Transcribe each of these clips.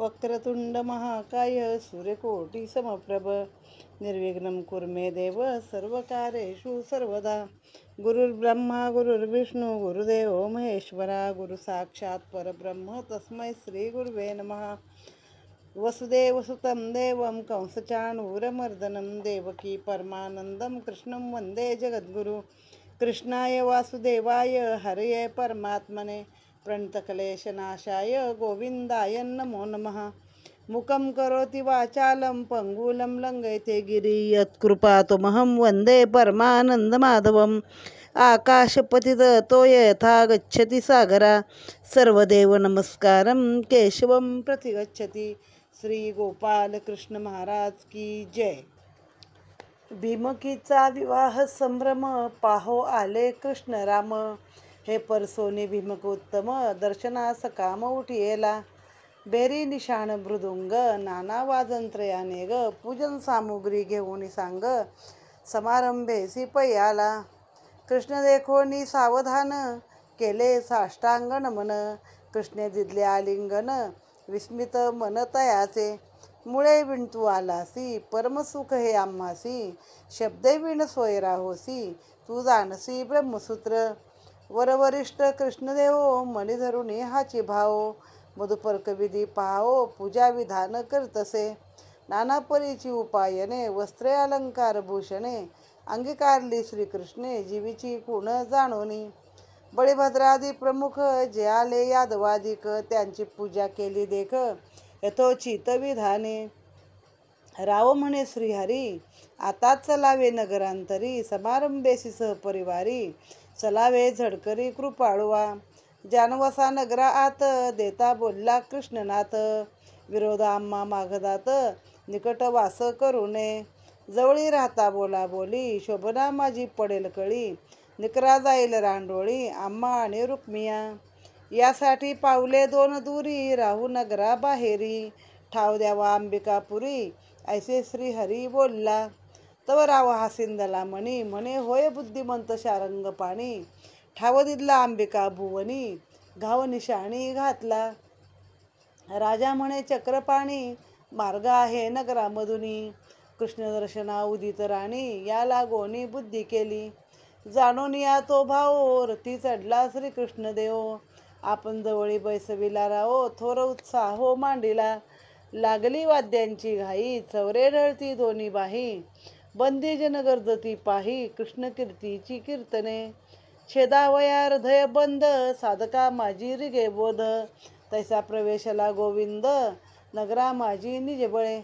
वक्रतुंड महाकाय सूर्यकोटि समप्रभ निर्विघ्नं कुरु मे देव सर्वकार्येषु सर्वदा। गुरुर्ब्रह्मा गुरुर्विष्णू गुरुदेव महेश्वरा गुरु साक्षात परब्रह्म तस्मै श्री गुरुवे नमः। वसुदेवसुतं देवं कंसचाणूरमर्दनं देवकी परमानन्दं कृष्णं वन्दे जगद्गुरु। कृष्णाय वासुदेवाय हरये परमात्मने प्रणतक्लेशनाशाय गोविंदाय नमो नमः। मुखं करोति वाचालं पंगुलं लंघयते गिरि यत्कृपातमहं वन्दे परमानन्दमाधवम्। आकाशपतितो यथा गच्छति सागरा सर्वदेव नमस्कारं केशवं प्रतिगच्छति। श्री गोपाल कृष्ण महाराज की जय। भीमकीचा विवाह संभ्रम पाहो आले कृष्ण राम। हे परसोनी भीमक उत्तम दर्शनास काम उठियेला। बेरी निशाण मृदुंग नाना वाजंत्रयाने ग पूजन सामुग्री घेऊन सांग समारंभेसी पयाला। कृष्ण देखोनी सावधान केले साष्टांग नमन। कृष्णे दिदले आलिंगन विस्मित मन तयाचे। मुळे विणतू आलासी परमसुख हे आम्हासी। शब्दे विण सोय राहोसी तू जानसी ब्रह्मसूत्र। वरवरिष्ठ कृष्णदेव मणी धरुणी हाची भाव। मधुपर्क विधी पाहो पूजा विधान करतसे। नाना परीची उपायने वस्त्रे अलंकार भूषणे अंगीकारली श्रीकृष्णे जीवीची गुण जाणोनी। बळीभद्रादी प्रमुख जे आले यादवादिक त्यांची पूजा केली देख यथोचित विधाने। राव म्हणे श्रीहरी आता चलावे नगरांतरी समारंभेसी सहपरिवारी चलावे झडकरी कृपाळुवा। जानवसा नगरा आत देता बोलला कृष्णनाथ विरोध आम्हा मागदात निकट वास करू नये। जवळी राहता बोला बोली शोभना माझी पडेल कळी निकरा जाईल रांडोळी आम्हा आणि रुक्मिया। यासाठी पावले दोन दुरी राहू नगरा बाहेरी ठाव द्यावा अंबिकापुरी ऐसे श्रीहरी बोलला। तव राव हासिंदला मणी म्हणे होय बुद्धिमंत शारंग पाणी। ठाव दिदला अंबिका भुवनी घाव निशाणी घातला। राजा म्हणे चक्रपाणी मार्ग आहे नगरामधुनी। कृष्ण दर्शना उदित राणी या लागोनी बुद्धी केली। जाणून या तो भाव रथी चढला श्रीकृष्ण देव। आपण जवळी बैसविला राहो थोर उत्साहो मांडिला। लागली वाद्यांची घाई चौरे ढळती दोन्ही बाही। बंदी जन गर्जती पाही कृष्ण कीर्तीची कीर्तने। छेदावया हृदय बंद साधका माझी रिगे बोध। तैसा प्रवेशला गोविंद नगरा माझी निजबळे।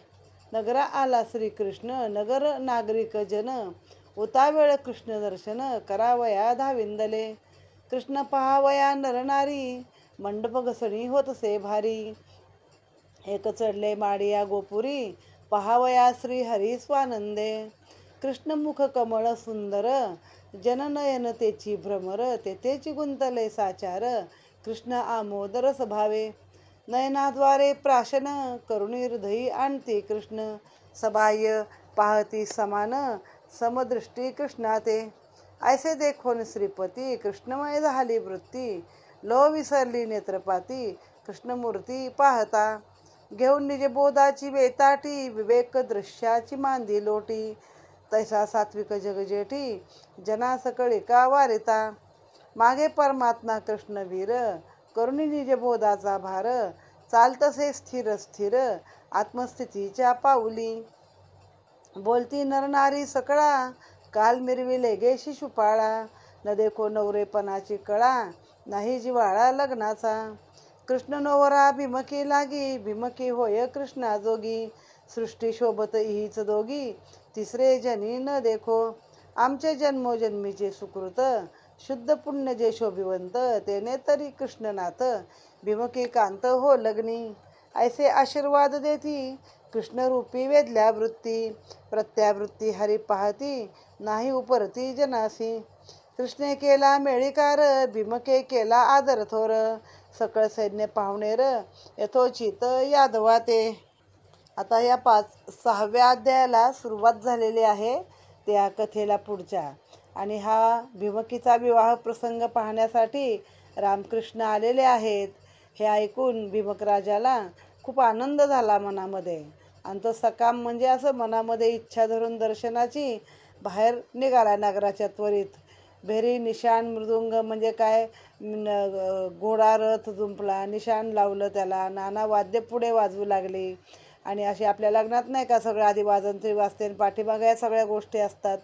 नगरा आला श्रीकृष्ण नगर नागरिक जन उतावेळ कृष्ण दर्शन करावया धाविंदले। कृष्ण पहावया नरनारी मंडप घसणी होतसे भारी। एक चढले माडिया गोपुरी पहावया श्रीहरी स्वानंदे। कृष्ण मुख कमळ सुंदर जननयन तेची भ्रमर तेथेची गुंतले साचार कृष्ण आमोदर स्वभावे। नयनाद्वारे प्राशन करुणी हृदयी आणती कृष्ण सबाह्य पाहती समान समदृष्टी कृष्णाते। ऐसे देखोन श्रीपती कृष्णमय झाली वृत्ती लो विसरली नेत्रपाती कृष्णमूर्ती पाहता। घेऊन निज बोधाची वेताटी विवेक दृश्याची मांदी लोटी। तैसा सात्विक जगजेठी जना सकळी का वारिता। मागे परमात्मा कृष्णवीर करुणी निज बोधाचा भार चालतसे स्थिर स्थिर आत्मस्थितीच्या पाऊली। बोलती नरनारी सकळा काल मिरविले गे शिशुपाळा। न देखो नवरेपणाची कळा नाही जिवाळा लग्नाचा। कृष्ण नोवरा भीमकी लागी भीमकी होय कृष्णा जोगी। सृष्टी शोभत हीच दोघी तिसरे जनी न देखो। आमचे जन्मोजन्मीचे सुकृत शुद्ध पुण्य जे शोभिवंत तेने तरी कृष्णनाथ भीमकी कांत हो लग्नी। ऐसे आशीर्वाद देती कृष्णरूपी वेदल्या वृत्ती। प्रत्यावृत्ती हरी पाहती नाही उपरती जनासी। कृष्णे केला मेळीकार भीमके केला आदर थोर। सकळ सैन्य पाहुणेर यथोचित यादवाते। आता या 6व्या अध्यायाला सुरुवात झालेली आहे त्या कथेला पुढच्या। आणि हा भीमकीचा विवाह प्रसंग पाहण्यासाठी रामकृष्ण आलेले आहेत। हे ऐकून भीमक राजाला खूप आनंद झाला मनामध्ये. आणि तो सकाम म्हणजे असं मनामध्ये इच्छा धरून दर्शनाची बाहेर निघाला नगराच्या त्वरित. भेरी निशाण मृदुंग म्हणजे काय, घोडा रथ जुंपला, निशाण लावलं त्याला, नाना वाद्य पुढे वाजवू लागली. आणि असे आपल्या लग्नात नाही का सगळं आधी वाजंत्री वाजते आणि पाठीमागे या सगळ्या गोष्टी असतात,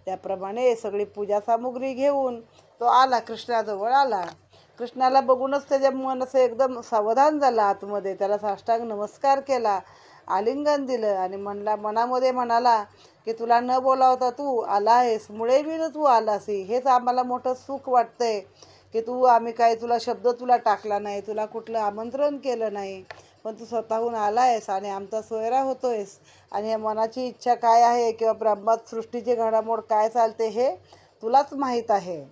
त्याप्रमाणे सगळी पूजा सामुग्री घेऊन तो आला, कृष्णाजवळ आला. कृष्णाला बघूनच त्याच्या मन असं एकदम सावधान झालं आतमध्ये. त्याला साष्टांग नमस्कार केला, आलिंगन दिलं आणि मनामध्ये म्हणाला की तुला न बोलावता तू आला आहेस, मुळे बिन तू आलासी. हेच आम्हाला मोठं सुख वाटतंय की आम्ही काय तुला शब्द टाकला नाही, तुला कुठलं आमंत्रण केलं नाही, पण तू स्वतःहून आला आहेस आणि आमचा सोयरा होतोयस. आणि या मनाची इच्छा काय आहे किंवा ब्रह्मात सृष्टीची घडामोड काय चालते हे तुलाच माहीत आहे.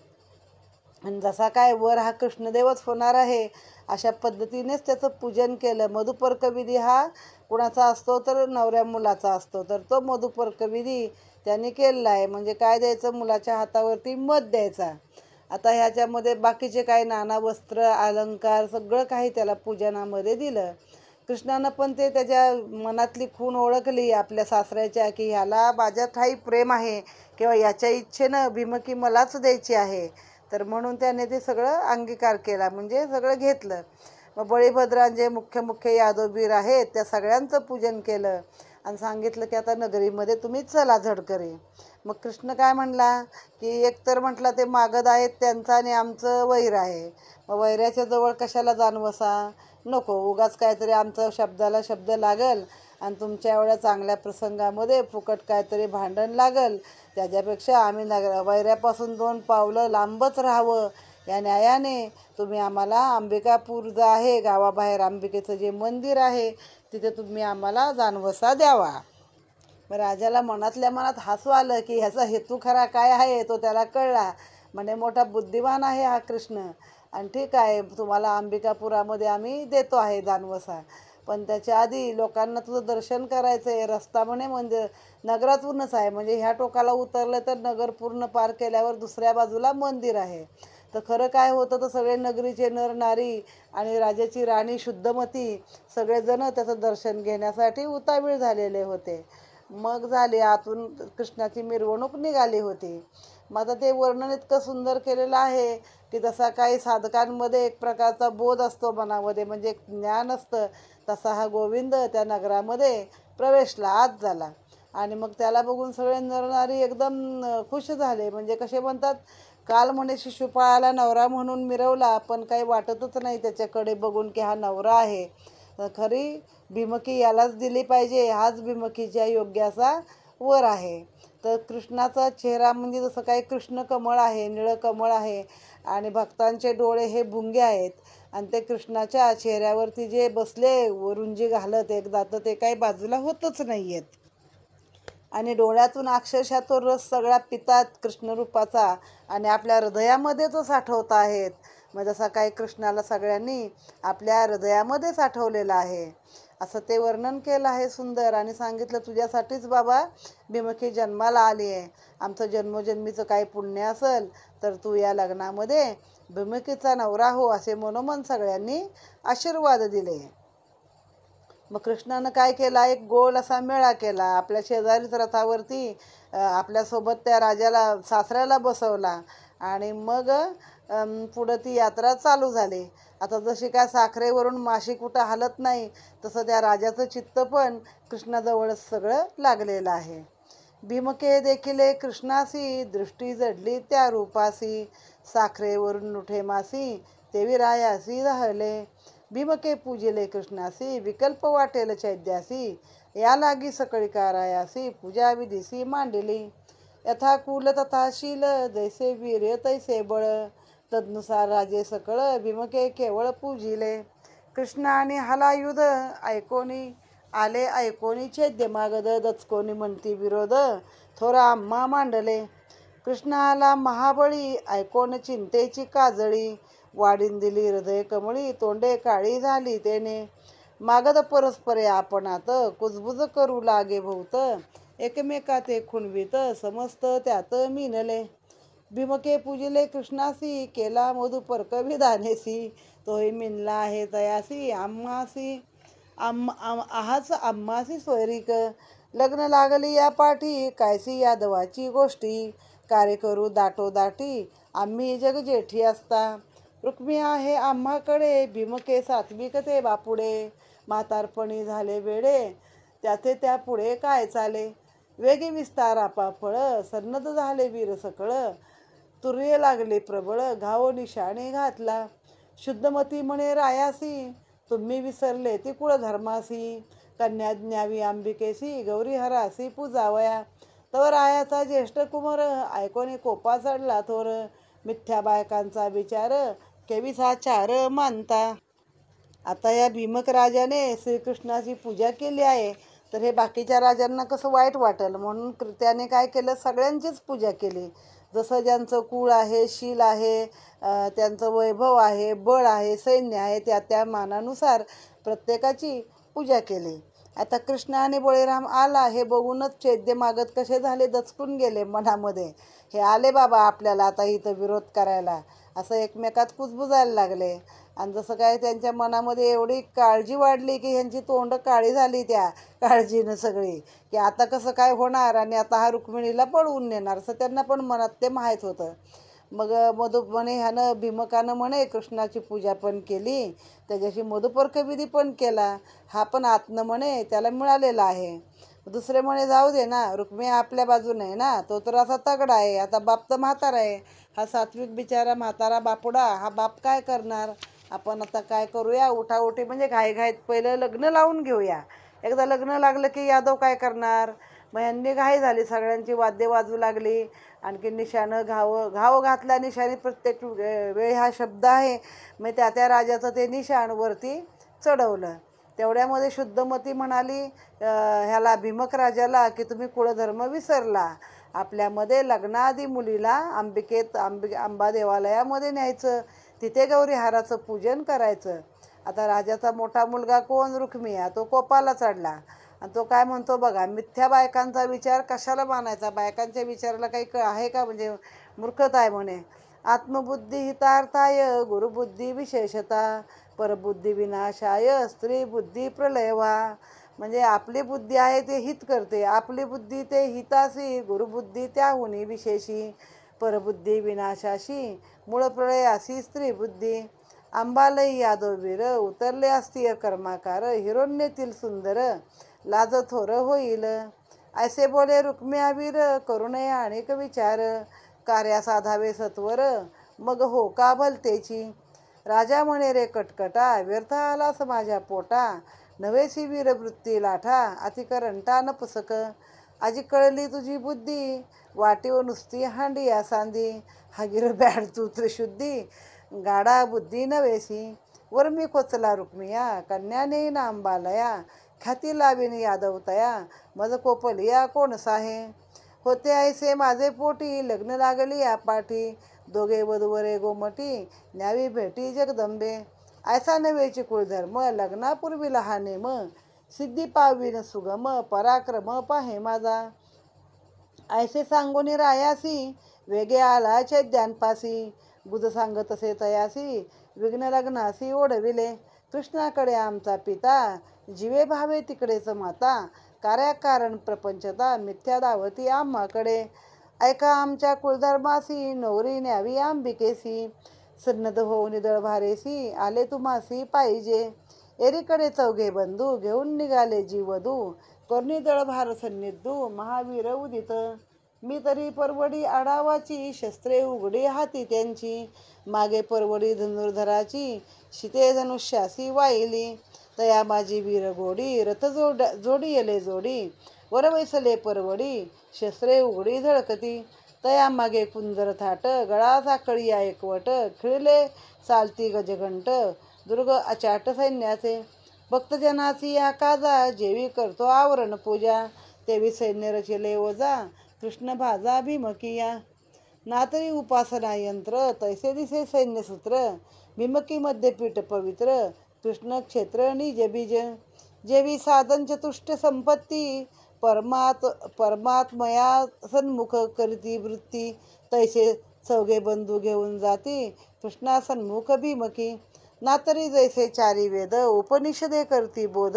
आणि जसा वर हा कृष्णदेवच होणार आहे अशा पद्धतीनेच त्याचं पूजन केलं. मधुपर्क विधी हा कुणाचा असतो तर नवऱ्या मुलाचा असतो, तर तो मधुपर्क विधी त्यांनी केलेला आहे. म्हणजे काय द्यायचं, मुलाच्या हातावरती मध द्यायचा. आता ह्याच्यामध्ये बाकीचे काय नाना वस्त्र अलंकार सगळं काही त्याला पूजनामध्ये दिलं. कृष्णानं पण ते त्याच्या मनातली खूण ओळखली आपल्या सासऱ्याच्या, की ह्याला माझ्यात काही प्रेम आहे किंवा याच्या इच्छेनं भीमकी मलाच द्यायची आहे. तर म्हणून त्याने ते सगळं अंगीकार केला, म्हणजे सगळं घेतलं. मग बळीभद्रांचे जे मुख्य यादवबीर आहेत त्या सगळ्यांचं पूजन केलं आणि सांगितलं की आता नगरीमध्ये तुम्ही चला झडकरी. मग कृष्ण काय म्हणला की एकतर म्हटला ते मागध आहेत त्यांचं आणि आमचं वैर आहे, मग वैऱ्याच्या जवळ कशाला जाणवसा, नको उगाच काहीतरी आमचं शब्दाला शब्द लागल आणि तुमच्या एवढ्या चांगल्या प्रसंगामध्ये फुकट काहीतरी भांडण लागल, त्याच्यापेक्षा आम्ही वैऱ्यापासून 2 पावलं लांबच राहावं. या न्यायाने तुम्ही आम्हाला अंबिकापूर जो आहे गावाबाहेर अंबिकेचं जे मंदिर आहे तिथे तुम्ही आम्हाला जानवसा द्यावा. मग राजाला मनातल्या मनात हसू आलं की ह्याचा हेतू खरा काय आहे तो त्याला कळला. म्हणजे मोठा बुद्धिमान आहे हा कृष्ण, आणि ठीक आहे तुम्हाला अंबिकापुरामध्ये आम्ही देतो आहे जानवसा, पण त्याच्या आधी लोकांना तुझं दर्शन करायचं आहे. रस्ता म्हणजे नगरातूनच आहे, म्हणजे ह्या टोकाला उतरलं तर नगर पूर्ण पार केल्यावर दुसऱ्या बाजूला मंदिर आहे. तर खरं काय होतं तर सगळे नगरीचे नर नारी आणि राजाची राणी शुद्धमती सगळेजण त्याचं दर्शन घेण्यासाठी उतावीळ झालेले होते. मग झाली आतून कृष्णाची मिरवणूक निघाली होती. मग आता ते वर्णन इतकं सुंदर केलेलं आहे की जसा काही साधकांमध्ये एक प्रकारचा बोध असतो मनामध्ये, म्हणजे एक ज्ञान असतं, तसा हा गोविंद त्या नगरामध्ये प्रवेशला, आत झाला. आणि मग त्याला बघून सगळे नरनारी एकदम खुश झाले. म्हणजे कसे म्हणतात, काल म्हणे शिशुपाळाला नवरा म्हणून मिरवला, पण काही वाटतच नाही त्याच्याकडे बघून की हा नवरा आहे. खरी भीमकी यालाच दिली पाहिजे, हाच भीमकीच्या योग्य असा वर आहे. तर कृष्णाचा चेहरा म्हणजे जसं काही कृष्ण कमळ आहे, निळं कमळ आहे आणि भक्तांचे डोळे हे भुंगे आहेत. आणि ते कृष्णाच्या चेहऱ्यावरती जे बसले रुंजी घालत एकदा, तर ते काही बाजूला होतच नाही आहेत. आणि डोळ्यातून अक्षरशः तो रस सगळा पितात कृष्णरूपाचा आणि आपल्या हृदयामध्ये तो साठवत आहेत. मग जसा काही कृष्णाला सगळ्यांनी आपल्या हृदयामध्ये साठवलेला आहे असं ते वर्णन केलं आहे सुंदर. आणि सांगितलं तुझ्यासाठीच बाबा भीमकी जन्माला आली आहे. आमचं जन्मोजन्मीचं काही पुण्य असेल तर तू या लग्नामध्ये भीमकीचा नवरा हो, असे मनोमन सगळ्यांनी आशीर्वाद दिले. मग कृष्णानं काय केला, एक गोल असा मेळा केला. आपल्या शेजारीच रथावरती आपल्यासोबत त्या राजाला सासऱ्याला बसवला आणि मग पुढं ती यात्रा चालू झाली. आता जशी काय साखरेवरून माशी कुठं हलत नाही, तसं त्या राजाचं चित्त पण कृष्णाजवळच सगळं लागलेलं आहे. भीमके देखिले कृष्णासी, दृष्टी जडली त्या रूपासी, साखरेवरून उठे मासी, तेवी रायासी राहले. भीमके पूजिले कृष्णासी, विकल्प वाटेल चैद्यासी, या लागी सकळी करायासी, पूजा विधीसी मांडली. यथाकुल तथाशील, जैसे वीर्य तैसे बळ, तदनुसार राजे सकळ भीमके केवळ पूजिले. कृष्ण आणि हलायुध ऐकोनी आले, ऐकोनी चैद्य मागद, दचकोनी म्हणती विरोध, थोरा आम्हा मांडले. कृष्ण आला महाबळी, ऐकोन चिंतेची काजळी, वाढीन दिली हृदय कमळी, तोंडे काळी झाली तेने. मागद परस्परे आपणात, कुजबुज करू लागे भोवत, एकमेका ते खुणवीत, समस्त त्यात मिनले. भीमके पूजिले कृष्णासी, केला मधुपर्क विधानेसी, तोही मिनला आहे तयासी आम्हासी. आहाच आम्हासी स्वैरिक, लग्न लागली या पाठी, कायसी यादवाची गोष्टी, कार्य करू दाटोदाटी, आम्ही जग जेठी असता, रुक्मी आहे आम्हाकडे, भीमके सात्विक ते बापुडे, म्हातारपणी झाले वेडे, त्याचे त्या पुढे काय चाले, वेगी विस्तार आपाफळ, सन्नत झाले वीर सकळ, तुर्ये लागले प्रबळ, घाव निशाणे घातला, शुद्धमती म्हणे रायासी, तुम्ही विसरले ती कुळ धर्मासी, कन्या न्यावी अंबिकेसी, गौरी हरासी पूजावया, तवर आयाचा ज्येष्ठ कुमार, ऐकोने कोपा चढला थोर, मिथ्या बायकांचा विचार, केविसा चार मानता. आता या भीमक राजाने श्रीकृष्णाची पूजा केली आहे, तर हे बाकीच्या राजांना कसं वाईट वाटेल, म्हणून त्याने काय केलं, सगळ्यांचीच पूजा केली. जसं ज्यांचं कुळ आहे, शील आहे, त्यांचं वैभव आहे, बळ आहे, सैन्य आहे, त्या त्या मानानुसार प्रत्येकाची पूजा केली. आता कृष्ण आणि बळीराम आला हे बघूनच चैद्य मागत कसे झाले, दचकून गेले मनामध्ये. हे आले बाबा आपल्याला आता इथं विरोध करायला, असं एकमेकात कुजबुजायला लागले. आणि जसं काय त्यांच्या मनामध्ये एवढी काळजी वाढली की ह्यांची तोंड काळी झाली त्या काळजीनं सगळी, की आता कसं काय होणार, आणि आता हा रुक्मिणीला पळवून नेणार, असं त्यांना पण मनात ते माहीत होतं. मग म्हणे ह्यानं भीमकानं म्हणे कृष्णाची पूजा पण केली, त्याच्याशी मधुपर्कविधी पण केला, हा पण आत्म म्हणे त्याला मिळालेला आहे. दुसरे म्हणे जाऊ दे ना, रुक्मिणी आपल्या बाजूने आहे ना, तो तर असा तगडा आहे, आता बाप तर म्हातारा आहे, हा सात्विक बिचारा म्हातारा बापुडा, हा बाप काय करणार, आपण आता काय करूया, उठाउठी म्हणजे घाईघाईत पहिलं लग्न लावून घेऊया, एकदा लग्न लागलं की यादव काय करणार. मग यांनी घाई झाली, सगळ्यांची वाद्य वाजू लागली, आणखी निशाणं घाव घातला, निशाणी प्रत्येक वेळी हा शब्द आहे, मग त्या त्या राजाचं ते निशाण वरती चढवलं. तेवढ्यामध्ये शुद्धमती म्हणाली ह्याला भीमक राजाला की तुम्ही कुळधर्म विसरला, आपल्यामध्ये लग्नाआधी मुलीला अंबा देवालयामध्ये न्यायचं, तिथे गौरी हाराचं पूजन करायचं. आता राजाचा मोठा मुलगा कोण, रुक्मिया, तो कोपाला चढला आणि तो काय म्हणतो बघा, मिथ्या बायकांचा विचार कशाला मानायचा, बायकांच्या विचाराला काही आहे का, म्हणजे मूर्खता आहे म्हणे. आत्मबुद्धी हितार्थाय गुरुबुद्धी विशेषता, परबुद्धी विनाशाय स्त्री बुद्धी प्रलय व्हा. म्हणजे आपली बुद्धी आहे ते हित करते, आपली बुद्धी ते हितासी, गुरुबुद्धी त्याहुनी विशेषी, परबुद्धी विनाशाशी, मूळ प्रलयासी स्त्री बुद्धी. अंबालई यादववीर उतरले असतीय कर्माकार, हिरण्यतील सुंदर लाज थोर होईल. ऐसे बोले रुक्म्यावीर करुणे अनेक विचार, कार्या साधावे सत्वर मग हो का भलतेची. राजा म्हणे रे कटकटा, व्यर्थ आलास माझ्या पोटा, नवेसी वीरवृत्ती लाठा, अतिकरंटा न पुसक. आजी कळली तुझी बुद्धी, वाटीव नुसती हांडी या सांदी, हागीर बॅड तू त्रिशुद्धी, गाडा बुद्धी नवेसी. वर मी खोचला रुक्मिया, कन्या नेईन अंबालया, ख्याती लावीन यादवतया, मज कोपलिया कोण साहे. होते ऐसे माझे पोटी, लग्न लागली या पाठी, दोघे वधूवरे गोमटी, न्यावी भेटी जगदंबे. ऐसा नवेची कुळधर्म, लग्नापूर्वी लहान नेम, सिद्धी पावीन सुगम, पराक्रम पाहे माझा. ऐसे सांगोनी रायासी, वेगे आला चैद्यांपासी, बुध सांगत असे तयासी, विघ्न लग्नासी ओढविले. कृष्णाकडे आमचा पिता, जीवे भावे तिकडेच माता, कार्याकारण प्रपंचता, मिथ्या दावती आम्हाकडे. ऐका आमच्या कुलधर्मासी, नवरी न्यावी अंबिकेसी, सन्नद होऊन दळ भारेसी, आले तुम्हासी पाहिजे. एरीकडे चौघे बंधू, घेऊन निघाले जीवधू, कर्णी दळभार सन्निधू, महावीर उदित. मी तरी परवडी आडावाची, शस्त्रे उघडी हाती त्यांची, मागे परवडी धनुर्धराची, शिते धनुष्यासी वाहिली. तया माझी वीर गोडी, रथ जोडी येले जोडी, वर वैसले परवडी, शस्त्रे उघडी झळकती. तया मागे कुंजर थाट, गळा साखळी या एकवट, खिळले चालती गजघंट, दुर्ग अचाट सैन्याचे. भक्तजनाची या काजा, जेवी करतो आवरण पूजा, तेवी सैन्य रचिले ओजा, कृष्ण भाजा भीमकिया. नातरी उपासना यंत्र, तैसे दिसे सैन्यसूत्र, भीमकीमध्ये पीठ पवित्र, कृष्ण क्षेत्र निज बीज. जेवी साधन चतुष्ट संपत्ती, परमात्मया सन्मुख करीती वृत्ती, तैसे चौघे बंधू घेऊन जाती, कृष्णा सन्मुख भीमकी. नातरी जैसे चारी वेद उपनिषदे करती बोध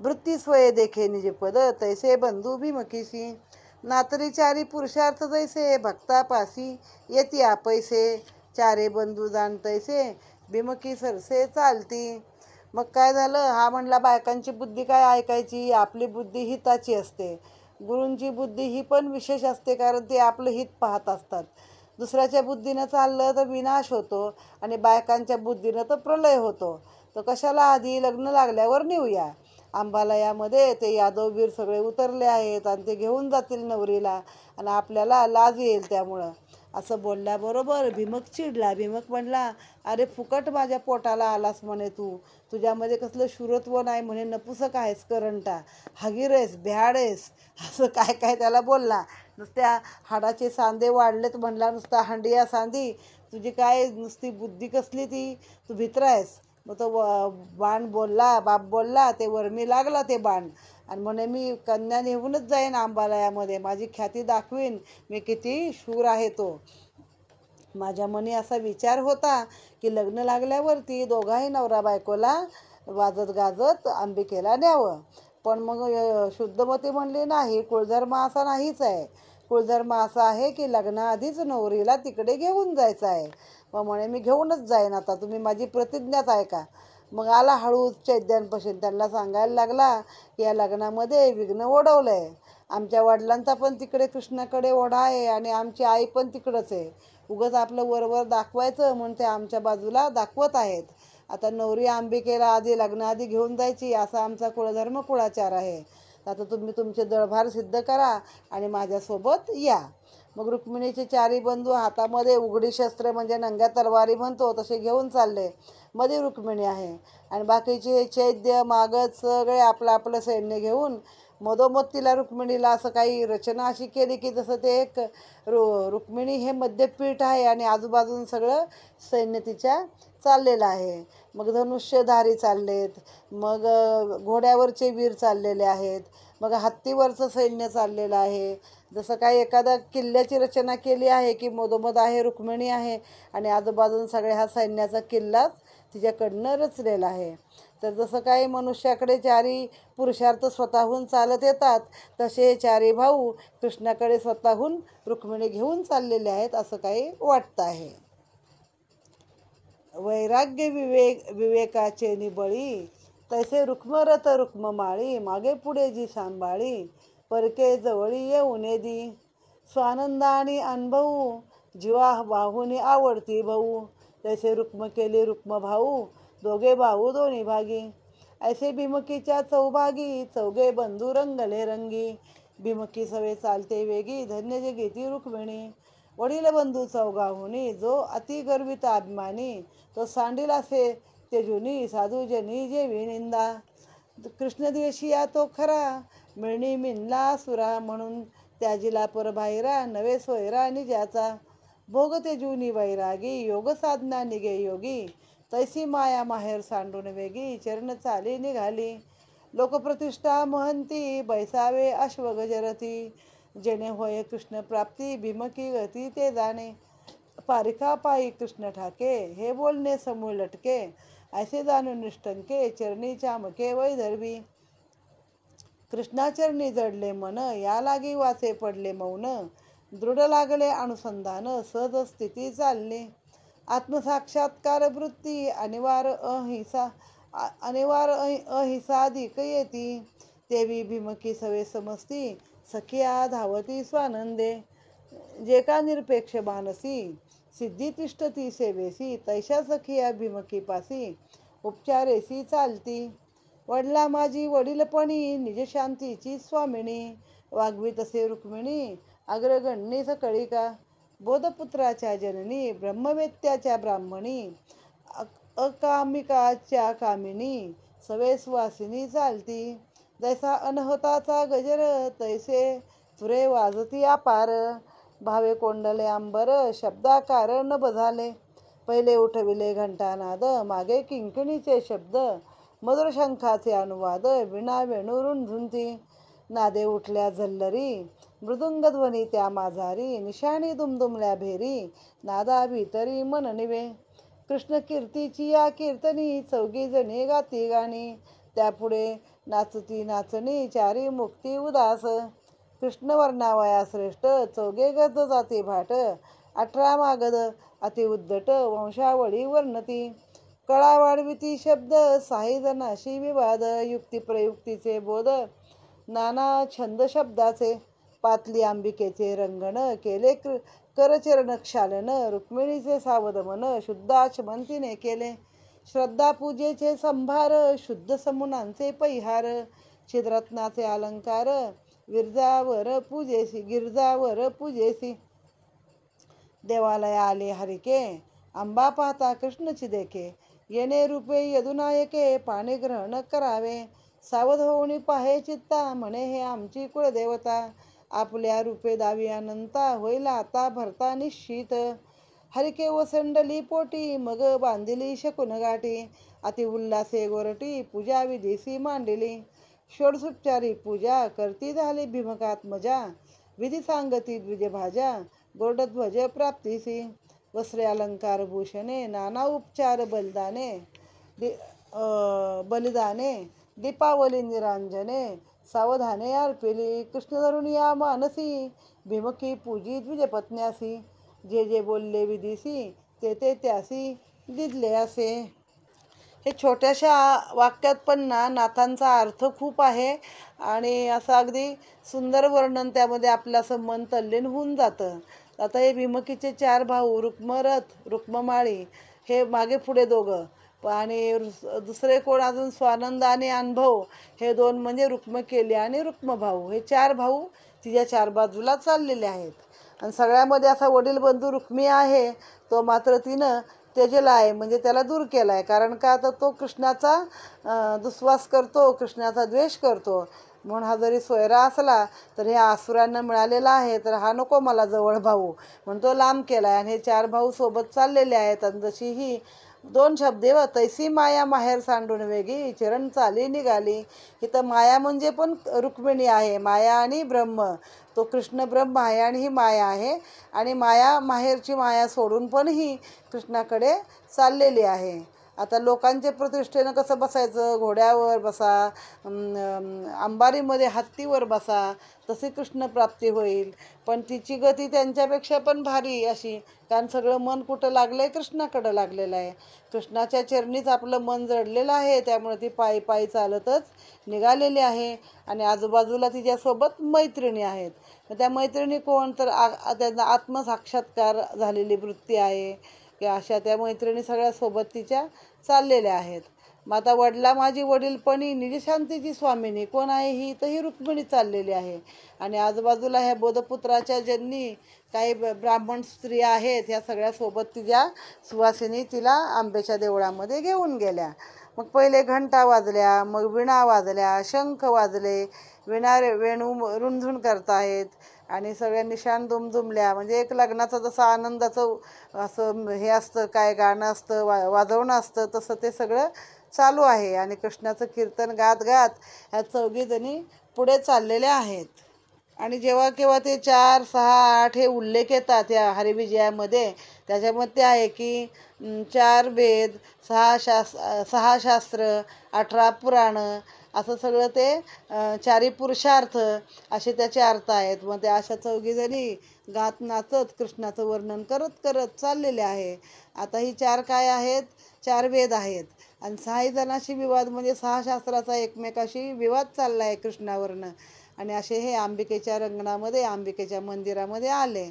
वृत्ती स्वये देखे निजपद तैसे बंधू भीमकीसी नातरी चारी पुरुषार्थ जैसे भक्तापासी येती आपैसे चारे बंधू जाण तैसे भीमकी सरसे चालती. मग काय झालं, हा म्हणला बायकांची बुद्धी काय ऐकायची, आपली बुद्धी हिताची असते. गुरूंची बुद्धी ही पण विशेष असते, कारण ते आपलं हित पाहत असतात. दुसऱ्याच्या बुद्धीनं चाललं तर विनाश होतो आणि बायकांच्या बुद्धीनं तर प्रलय होतो. तर कशाला आधी लग्न लागल्यावर नेऊया. अंबालयामध्ये ते यादववीर सगळे उतरले आहेत आणि ते घेऊन जातील नवरीला आणि आपल्याला लाज येईल त्यामुळं, असं बोलल्याबरोबर भीमक चिडला. भीमक म्हणला, अरे फुकट माझ्या पोटाला आलास म्हणे तू, तुझ्यामध्ये कसलं शूरत्व नाही म्हणे, नपुसक आहेस, करंटा, हगीर आहेस, भ्याड आहेस, असं काय काय त्याला बोलला. नुसत्या हाडाचे सांधे वाढलेत म्हणला, नुसता हंडिया सांधी, तुझी काय नुसती बुद्धी कसली ती, तू भित्र आहेस. मग तो बाण बोलला, बाप बोलला, ते वर्मी लागला ते बाण आणि म्हणे मी कन्या नेऊनच जाईन अंबालयामध्ये, माझी ख्याती दाखवीन, मी किती शूर आहे तो. माझ्या मनी असा विचार होता की लग्न लागल्यावरती दोघाही नवरा बायकोला वाजत गाजत अंबिकेला न्यावं. पण मग शुद्धमती म्हणली नाही, कुळधर्म असा नाहीच आहे. कुळधर्म असा आहे की लग्नाआधीच नवरीला तिकडे घेऊन जायचं आहे. मग म्हणे मी घेऊनच जाईन, आता तुम्ही माझी प्रतिज्ञाच ऐका. मग आला हळूच चैद्यांपासून त्यांना सांगायला लागला की या लग्नामध्ये विघ्न ओढवलं आहे. आमच्या वडिलांचा पण तिकडे कृष्णाकडे ओढा आहे आणि आमची आई पण तिकडंच आहे. उगाच आपलं वरवर दाखवायचं म्हणून ते आमच्या बाजूला दाखवत आहेत. आता नवरी अंबिकेला आधी लग्नाआधी घेऊन जायची असा आमचा कुळधर्म कुळाचार आहे. आता तुम्ही तुमचे दळभार सिद्ध करा आणि माझ्यासोबत या. मग रुक्मिणीचे चारी बंधू हातामध्ये उघडी शस्त्र म्हणजे नंग्या तलवारी म्हणतो तसे घेऊन चालले. मध्ये रुक्मिणी आहे आणि बाकीचे चैद्य मागत सगळे आपलं आपलं सैन्य घेऊन मधोमध तिला रुक्मिणीला असं काही रचना अशी केली की जसं ते एक रुक्मिणी हे मध्यपीठ आहे आणि आजूबाजून सगळं सैन्य तिच्या चाललेलं आहे. मग धनुष्यधारी चाललेत, मग घोड्यावरचे वीर चाललेले आहेत, मग हत्तीवरचं सैन्य चाललेलं आहे. जसं काही एखादा किल्ल्याची रचना केली आहे की मधोमध आहे रुक्मिणी आहे आणि आजूबाजून सगळ्या हा सैन्याचा किल्लाच तिच्याकडनं रचलेला आहे. तर जसं काही मनुष्याकडे चारी पुरुषार्थ स्वतःहून चालत येतात तसे चारी भाऊ कृष्णाकडे स्वतःहून रुक्मिणी घेऊन चाललेले आहेत असं काही वाटतं आहे. वैराग्य विवेकाचे निबळी तैसे रुक्मरथ रुक्ममाळी मागे पुढे जी सांभाळी परके जवळी येऊन दी स्वानंदाने अनुभवू जीवा वाहुनी आवडती भाऊ तैसे रुक्म केले रुक्म भाऊ दोघे भाऊ दोन्ही भागी ऐसे भीमकीच्या चौभागी चौघे बंधू रंगले रंगी भीमकी सवे चालते वेगी धन्य जे घेती रुक्मिणी वडील बंधू चौघाहुनी जो अति गर्वित अभिमानी तो सांडील असे तेजुनी साधूजनी जे विनिंदा कृष्णद्वेषिया तो खरा मिळणी मिनला सुरा म्हणून त्याजीला परबाहिरा नवे सोयरा निजाचा भोग तेजुनी वैरागी योग साधना निगे योगी तैसी माया माहेर सांडून वेगी चरण चाली निघाली लोकप्रतिष्ठा महंती बैसावे अश्वगजरती जेणे होय कृष्ण प्राप्ती भीमकी गती ते जाणे पारिखा पायी कृष्ण ठाके हे बोलणे समूळ लटके ऐसे जाणून निष्ठंके चरणी चामके वैदर्भी कृष्णाचरणी जडले मन या लागी वाचे पडले मौन दृढ लागले अनुसंधान सहज स्थिती चालणे आत्मसाक्षात्कार वृत्ती अनिवार अहिंसाधिक येती देवी भीमकी सवे समजती सखिया धावती स्वानंदे जे का निरपेक्ष मानसी सिद्धी तिष्ठती सेवेसी तैशा सखिया भीमकी पासी उपचारेसी चालती वडला माझी वडीलपणी निज शांतीची स्वामिनी वागवी तसे रुक्मिणी अग्रगण्य सकळिका बोधपुत्राच्या जननी ब्रह्मवेत्याच्या ब्राह्मणी अकामिकाच्या कामिनी सवे सुवासिनी चालती जैसा अनहताचा गजर तैसे तुरे वाजती अपार भावे कोंडले अंबर शब्दाकार न बझाले पहिले उठविले घंटानाद मागे किंकिणीचे शब्द मधुर शंखाचे अनुवाद विणा वेणू रुंझुंती नादे उठल्या झल्लरी मृदुंग ध्वनी त्या माझारी निशाणी दुमदुमल्या भेरी नादा भीतरी मन निवे कृष्ण कीर्तीची या कीर्तनी चौघी जणी गाती गाणी, त्यापुढे नाचती नाचणी चारी मुक्ती उदास. कृष्ण वर्णावया श्रेष्ठ चौघे गज जाती भाट, 18 मागध अति उद्धट वंशावळी वर्णती. कळा वाढविती शब्द साही जनाशी विवाद, युक्ती प्रयुक्तीचे बोध नाना छंद शब्दाचे. पातली अंबिकेचे रंगण केले करचरण क्षालन, रुक्मिणीचे सावध मन शुद्धाचमंतीने केले. श्रद्धा पूजेचे संभार शुद्ध समुनांचे पैहार, छिद्रत्नाचे अलंकार गिरजावर पूजेसी. देवालय आले हरिके अंबा पाहता कृष्णची देखे, येणे रूपे यदुनायके पाणी ग्रहण करावे. सावध होऊन पाहे चित्ता म्हणे हे आमची कुळदेवता, आपल्या रूपे दावी अनंता होईल आता भरता निश्चित. हरिके वसंडली पोटी मग बांधिली शकुन गाठी, अति उल्हासे गोरटी पूजा विधीसी मांडली. षोडशोपचारी पूजा करती झाली भीमकात मजा, विधी सांगती द्विज भाजा गोर्डध्वज प्राप्तीसी. वस्त्रे अलंकार भूषणे नाना उपचार बलिदाने दीपावली निरांजने सावधाने अर्पिली. कृष्ण धरून या मानसी भीमकी पूजी द्विजपत्न्यासी, जे जे बोलले विधीसी ते ते त्यासी दिदले असे. हे छोट्याशा वाक्यात पण नाथांचा अर्थ खूप आहे आणि असं अगदी सुंदर वर्णन त्यामध्ये आपलं असं मन तल्लीन होऊन जातं. आता हे भीमकीचे 4 भाऊ रुक्मरथ रुक्ममाळी हे मागे पुढे दोघं, आणि दुसरे कोण अजून स्वानंद आणि अनुभव हे 2 म्हणजे रुक्मकेली आणि रुक्मभाऊ. हे 4 भाऊ तिच्या 4 बाजूला चाललेले आहेत. आणि सगळ्यामध्ये असा वडील बंधू रुक्मी आहे, तो मात्र तिनं त्याजेला आहे, म्हणजे त्याला दूर केला आहे. कारण का तर तो कृष्णाचा दुस्वास करतो, कृष्णाचा द्वेष करतो. म्हणून हा जरी सोयरा असला तर ह्या आसुरांना मिळालेला आहे, तर हा नको मला जवळ भाऊ म्हणून तो लांब केला आहे. आणि हे 4 भाऊ सोबत चाललेले आहेत. आणि जशी ही 2 शब्देव तैसी माया माहेर सांडून वेगी चरण चाली निघाली. इथं माया म्हणजे पण रुक्मिणी आहे, माया आणि ब्रह्म. तो कृष्ण ब्रह्म आहे आणि ही माया आहे. आणि माया माहेरची माया सोडून पण ही कृष्णाकडे चाललेली आहे. आता लोकांचे प्रतिष्ठेनं कसं बसायचं, घोड्यावर बसा, अंबारीमध्ये हत्तीवर बसा, तशी कृष्णप्राप्ती होईल. पण तिची गती त्यांच्यापेक्षा पण भारी अशी, कारण सगळं मन कुठं लागलं आहे, कृष्णाकडं लागलेलं आहे. कृष्णाच्या चरणीच आपलं मन जडलेलं आहे, त्यामुळे ती पायी पायी चालतच निघालेली आहे. आणि आजूबाजूला तिच्यासोबत मैत्रिणी आहेत. त्या मैत्रिणी कोण तर त्यांना आत्मसाक्षात्कार झालेली वृत्ती आहे की अशा त्या मैत्रिणी सगळ्या सोबत तिच्या चाललेल्या आहेत. मग आता वडला माझी वडीलपणी निजशांतीची स्वामिनी कोण आहे, ही तर ही रुक्मिणी चाललेली आहे. आणि आजूबाजूला ह्या बोधपुत्राच्या जन्नी काही ब्राह्मण स्त्रिया आहेत, ह्या सगळ्या सोबत तिच्या सुवासिनी तिला आंब्याच्या देवळामध्ये घेऊन गेल्या. मग पहिले घंटा वाजल्या, मग विणा वाजल्या, शंख वाजले, वेणू रुणझुण करतायत आणि सगळ्या निशाण दुमदुमल्या. म्हणजे एक लग्नाचं जसं आनंदाचं असं हे असतं, काय गाणं असतं, वाजवणं असतं, तसं ते सगळं चालू आहे. आणि कृष्णाचं कीर्तन गात गात ह्या 4 जणी पुढे चाललेल्या आहेत. आणि जेव्हा केव्हा ते 4, 6, 8 हे उल्लेख येतात या हरिविजयामध्ये, त्याच्यामध्ये आहे की 4 वेद, 6 शास्त्र, 18 पुराणं, असं सगळं ते 4 पुरुषार्थ असे त्याचे अर्थ आहेत. मग ते अशा 4 जणी गात नाचत कृष्णाचं वर्णन करत करत चाललेले आहे. आता ही 4 काय आहेत, 4 वेद आहेत. आणि 6 जणांशी विवाद म्हणजे 6 शास्त्राचा एकमेकाशी विवाद चालला आहे कृष्णावरनं. आणि असे हे अंबिकेच्या रंगणामध्ये अंबिकेच्या मंदिरामध्ये आले.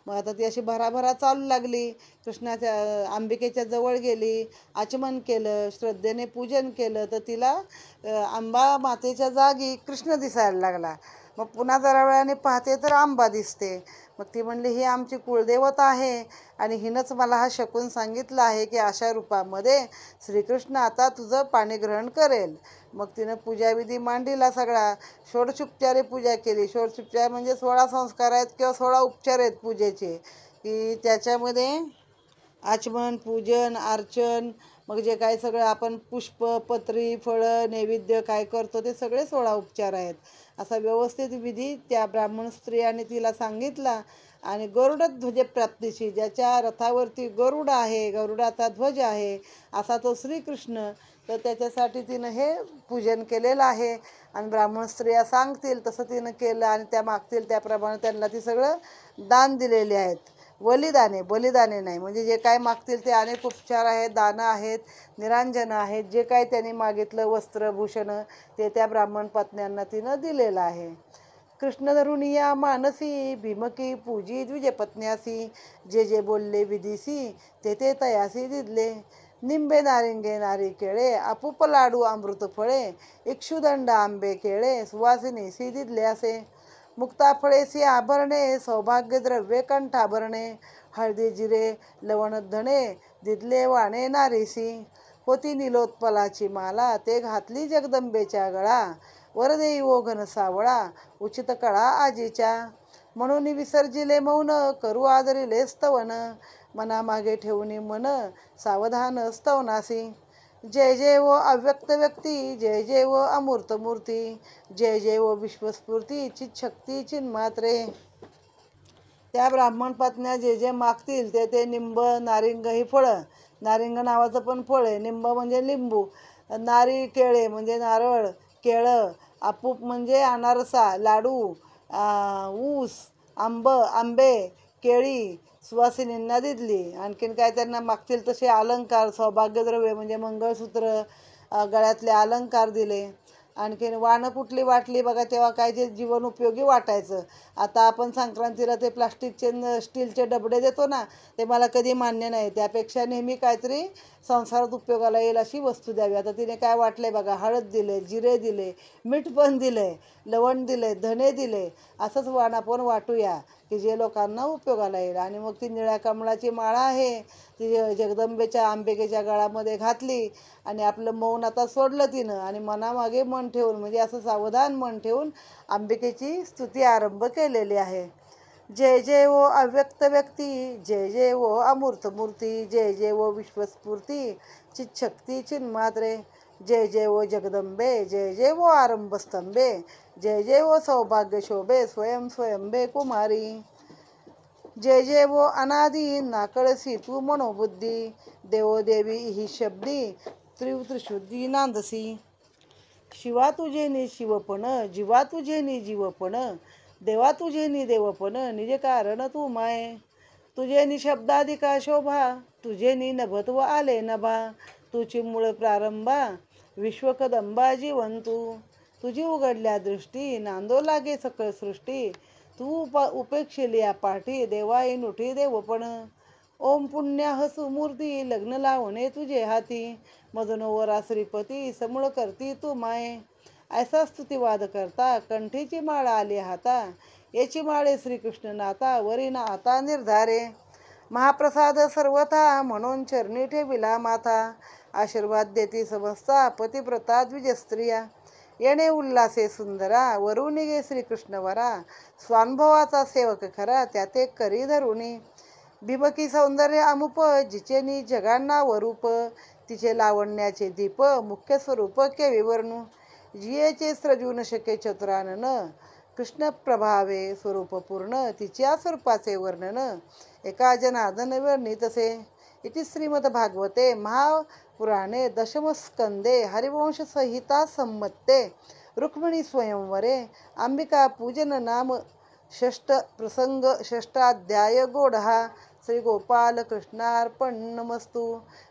मग आता ती अशी भराभरा चालू लागली, कृष्णाच्या अंबिकेच्या जवळ गेली, आचमन केलं, श्रद्धेने पूजन केलं, तर तिला अंबा मातेच्या जागी कृष्ण दिसायला लागला. मग पुन्हा जरा वेळाने पाहते तर अंबा दिसते. मग ती म्हणली ही आमची कुळदेवता आहे आणि हिनंच मला हा शकून सांगितलं आहे की अशा रूपामध्ये श्रीकृष्ण आता तुझं पाणीग्रहण करेल. मग तिनं पूजाविधी मांडीला सगळा, षोडशोपचारे पूजा केली. षोडशोपचार म्हणजे 16 संस्कार आहेत किंवा 16 उपचार आहेत पूजेचे, की त्याच्यामध्ये आचमन, पूजन, अर्चन, मग जे काय सगळं आपण पुष्प पत्री फळं नैवेद्य काय करतो ते सगळे 16 उपचार आहेत. असा व्यवस्थित विधी त्या ब्राह्मण स्त्रियाने तिला सांगितला. आणि गरुडध्वज प्राप्तीची, ज्याच्या रथावरती गरुड आहे, गरुडाचा ध्वज आहे, असा तो श्रीकृष्ण, तर त्याच्यासाठी तिनं हे पूजन केलेलं आहे. आणि ब्राह्मण स्त्रिया सांगतील तसं तिनं केलं आणि त्या मागतील त्याप्रमाणे त्यांना ती सगळं दान दिलेले आहेत. बलिदाने नाही, म्हणजे जे काय मागतील ते अनेक उपचार आहेत, दानं आहेत, निरांजनं आहेत, जे काय त्यांनी मागितलं वस्त्रभूषणं ते त्या ब्राह्मण पत्न्यांना तिनं दिलेलं आहे. कृष्ण धरुनिया मानसी भीमकी पूजी द्विजपत्न्यासी, जे जे बोलले विधीसी ते ते तयासी दिदले. निंबे नारिंगे नारिकेळे आपुप लाडू अमृत फळे, इक्षुदंड आंबे केळे सुवासिनीसी दिदले असे. मुक्ता फळेसी आभरणे सौभाग्य द्रव्ये कंठाभरणे, हळदी जिरे लवण धणे दिदले वाणे नारीसी. होती निलोत्पलाची माला ते घातली जगदंबेच्या गळा, वरदेई ओ घन सावळा उचित कळा आजीच्या. म्हणून विसर्जिले मौन करू आदरिले स्तवन, मनामागे ठेवून मन सावधान स्तवनासी. जय जय वो अव्यक्त व्यक्ती, जय जय वो अमूर्त मूर्ती, जय जय वो विश्वस्फूर्ती चिच्छक्ती चिन्मात्रे. त्या ब्राह्मण पत्न्या जे जे मागतील ते ते निंब नारिंग ही फळं, नारिंग नावाचं पण फळ आहे, निंब म्हणजे लिंबू, नारी केळे म्हणजे नारळ, केळं, आपूप म्हणजे अनारसा लाडू, ऊस, आंबे, केळी सुवासिनींना दिली. आणखीन काय त्यांना मागतील तसे अलंकार, सौभाग्यद्रव्य म्हणजे मंगळसूत्र, गळ्यातले अलंकार दिले. आणखीन वाणं कुठली वाटली बघा, तेव्हा काय जे जीवन उपयोगी वाटायचं. आता आपण संक्रांतीला ते प्लास्टिकचे स्टीलचे डबडे देतो ना, ते मला कधी मान्य नाही. त्यापेक्षा नेहमी काहीतरी संसारात उपयोगाला येईल अशी वस्तू द्यावी. आता तिने काय वाटले बघा, हळद दिले, जिरे दिले, मीठ पण दिले, लवण दिले, धणे दिले. असंच वाण आपण वाटूया की जे लोकांना उपयोगाला येईल. आणि मग ती निळ्या कमळाची माळा आहे ती जगदंबेच्या अंबिकेच्या गळामध्ये घातली आणि आपलं मौन आता सोडलं तिनं आणि मनामागे मन ठेवून, म्हणजे असं सावधान मन ठेवून अंबिकेची स्तुती आरंभ केलेली आहे. जय जय वो अव्यक्त व्यक्ती, जय जय वो अमूर्त मूर्ती, जय जय वो विश्वस्फूर्ती चिच्छक्ती चिन्मात्रे, जय जय वो जगदंबे, जय जय वो आरंभस्तंभे, जय जय वो सौभाग्य शोभे स्वयं स्वयंबे कुमारी. जय जय वो अनादी नाकळसी तू मनोबुद्धी, देवोदेवी ही शब्दी त्रिशुद्धी नांदसी. शिवा तुझे नि शिवपण, जीवा तुझे नि जीवपण, देवा तुझे नि देवपण, निज कारण तू माय. तुझे नि शब्दाधिका शोभा, तुझे नि नभत्व आले नभा, तुझी मूळ प्रारंभा विश्वकदंबा जीवंतू. तुझी उघडल्या दृष्टी नांदो लागे सकळ सृष्टी, तू उपेक्षिली या पाठी देवाई नुठी देवपण. ओम पुण्याह सुमूर्ती लग्न लावणे तुझे हाती, मजनोवरा श्रीपती समूळ करती तू माये. ऐसा स्तुतिवाद करता कंठीची माळ आली हाता, याची माळे श्रीकृष्ण नाता वरीना आता निर्धारे. महाप्रसाद सर्वथा म्हणून चरणी ठेविला माथा, आशीर्वाद देती समस्ता पतिव्रता द्विजस्त्रिया. येणे उल्हासे सुंदरा वरून गे श्रीकृष्णवरा, स्वानुभवाचा सेवक खरा त्याते करी धरुणी. भीमकी सौंदर्य अमुप जिचे नि जगांना वरूप, तिचे लावण्याचे दीप मुख्य स्वरूप केवी वर्णू. जियेचे सृजून शके चतुरानन, कृष्ण प्रभावे स्वरूप पूर्ण तिच्या स्वरूपाचे वर्णन, एका जनार्दन वर्णितसे. इति श्रीमद्भागवते महापुराणे दशमस्कंदे हरिवंश संहिता संमत्ते रुक्मिणी स्वयंवरे अंबिका पूजन नाम षष्ठ प्रसंग षष्ठाध्याय गोडहा. श्री गोपाल कृष्णार्पणमस्तु.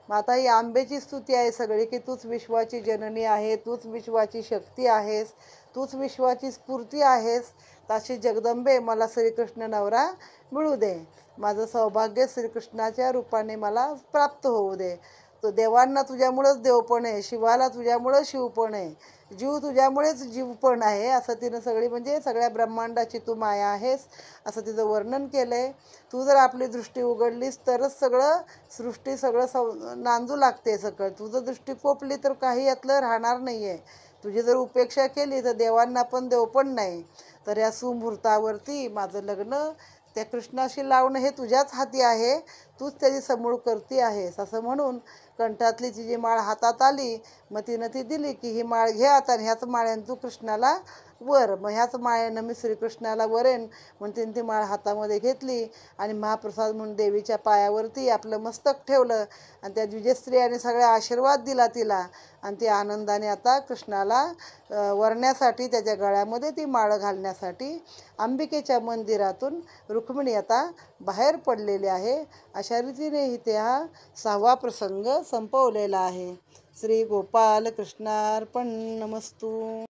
माता ही आंबेची स्तुती आहे सगळी की तूच विश्वाची जननी आहे, तूच विश्वाची शक्ती आहेस, तूच विश्वाची स्फूर्ती आहेस. तशी जगदंबे मला श्रीकृष्ण नवरा मिळू दे, माझं सौभाग्य श्रीकृष्णाच्या रूपाने मला प्राप्त होऊ दे. तो देवांना तुझ्यामुळंच देवपण आहे, शिवाला तुझ्यामुळं शिवपण आहे, जीव तुझ्यामुळेच जीवपण आहे, असं तिनं सगळी म्हणजे सगळ्या ब्रह्मांडाची तू माया आहेस असं तिचं वर्णन केलंय. तू जर आपली दृष्टी उघडलीस तरच सगळं सृष्टी सगळं नांदू लागते. सगळं तुझं दृष्टी कोपली तर काही यातलं राहणार नाही आहे. तुझी जर उपेक्षा केली तर देवांना पण देवपण नाही. तर या सुमुहूर्तावरती माझं लग्न त्या कृष्णाशी लावणं हे तुझ्याच हाती आहे. तूच त्याची समूळ करती आहेस असं म्हणून कंठातली ती जी माळ हातात आली, मग तिनं ती दिली की ही माळ घे आता आणि ह्याच माळ्यानं तू कृष्णाला वर. मग ह्याच माळ्यानं मी श्रीकृष्णाला वरेन म्हणून तिने ती माळ हातामध्ये घेतली आणि महाप्रसाद म्हणून देवीच्या पायावरती आपलं मस्तक ठेवलं आणि त्या द्विजस्त्रियाने सगळ्या आशीर्वाद दिला तिला आणि ती आनंदाने आता कृष्णाला वरण्यासाठी त्याच्या गळ्यामध्ये ती माळ घालण्यासाठी अंबिकेच्या मंदिरातून रुक्मिणी आता बाहेर पडलेली आहे. अशा रीतीने इथे हा 6वा प्रसंग संपवलेला आहे. श्री गोपाल कृष्णार्पण नमस्तू.